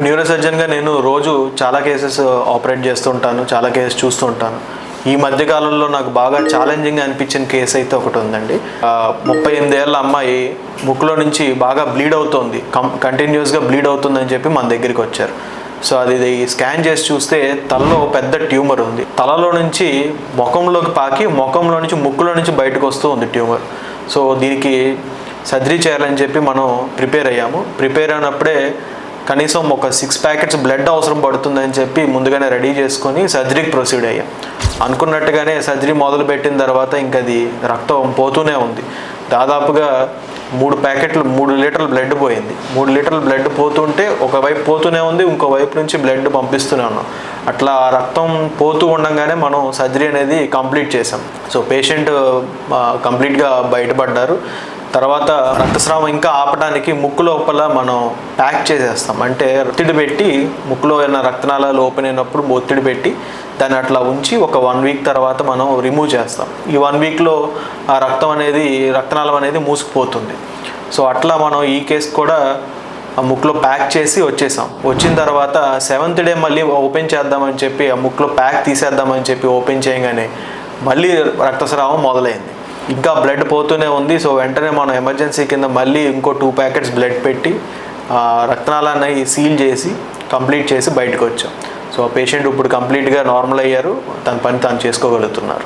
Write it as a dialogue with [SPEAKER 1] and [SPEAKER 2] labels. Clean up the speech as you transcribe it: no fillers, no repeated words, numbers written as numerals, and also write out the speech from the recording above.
[SPEAKER 1] Neuro సర్జన్గా నేను రోజు చాలా కేసెస్ ఆపరేట్ చేస్తుంటాను, చాలా కేసెస్ చూస్తుంటాను. ఈ మధ్యకాలంలో నాకు బాగా ఛాలెంజింగ్ అనిపించిన కేసు అయితే ఒకటి ఉందండి. 38 ఏళ్ళ అమ్మాయి ముక్కులో నుంచి బాగా బ్లీడ్ అవుతుంది, కంటిన్యూస్గా బ్లీడ్ అవుతుందని చెప్పి మన దగ్గరికి వచ్చారు. సో అది స్కాన్ చేసి చూస్తే తలలో పెద్ద ట్యూమర్ ఉంది. తలలో నుంచి ముఖంలోకి పాకి ముఖంలో నుంచి ముక్కులో నుంచి బయటకు వస్తూ ఉంది ట్యూమర్. సో దీనికి సర్జరీ చేయాలని చెప్పి మనం ప్రిపేర్ అయ్యాము. ప్రిపేర్ అయినప్పుడే కనీసం ఒక 6 ప్యాకెట్స్ బ్లడ్ అవసరం పడుతుందని చెప్పి ముందుగానే రెడీ చేసుకొని సర్జరీకి ప్రొసీడ్ అయ్యాం. అనుకున్నట్టుగానే సర్జరీ మొదలుపెట్టిన తర్వాత ఇంకా అది రక్తం పోతూనే ఉంది. దాదాపుగా 3 లీటర్ల బ్లడ్ పోయింది. 3 లీటర్ల బ్లడ్ పోతుంటే ఒకవైపు పోతూనే ఉంది, ఇంకోవైపు నుంచి బ్లడ్ పంపిస్తూనే ఉన్నాం. అట్లా రక్తం పోతూ ఉండగానే మనం సర్జరీ అనేది కంప్లీట్ చేసాం. సో పేషెంట్ కంప్లీట్గా బయటపడ్డారు. తర్వాత రక్తస్రావం ఇంకా ఆపడానికి ముక్కు లోపల మనం ప్యాక్ చేసేస్తాం. అంటే ఒత్తిడి పెట్టి ముక్కులో ఏమైనా రక్తనాళాలు ఓపెన్ అయినప్పుడు ఒత్తిడి పెట్టి దాన్ని అట్లా ఉంచి ఒక 1 వీక్ తర్వాత మనం రిమూవ్ చేస్తాం. ఈ 1 వీక్లో ఆ రక్తనాళం అనేది మూసుకుపోతుంది. సో అట్లా మనం ఈ కేసు కూడా ఆ ముక్కులో ప్యాక్ చేసి వచ్చేసాం. వచ్చిన తర్వాత 7th డే మళ్ళీ ఓపెన్ చేద్దామని చెప్పి ఆ ముక్కులో ప్యాక్ తీసేద్దామని చెప్పి ఓపెన్ చేయగానే మళ్ళీ రక్తస్రావం మొదలైంది. ఇంకా బ్లడ్ పోతూనే ఉంది. సో వెంటనే మనం ఎమర్జెన్సీ కింద మళ్ళీ ఇంకో 2 ప్యాకెట్స్ బ్లడ్ పెట్టి రక్తనాళాన్ని సీల్ చేసి కంప్లీట్ చేసి బయటకు వచ్చాం. సో పేషెంట్ ఇప్పుడు కంప్లీట్గా నార్మల్ అయ్యారు, తన పని తాను చేసుకోగలుగుతున్నారు.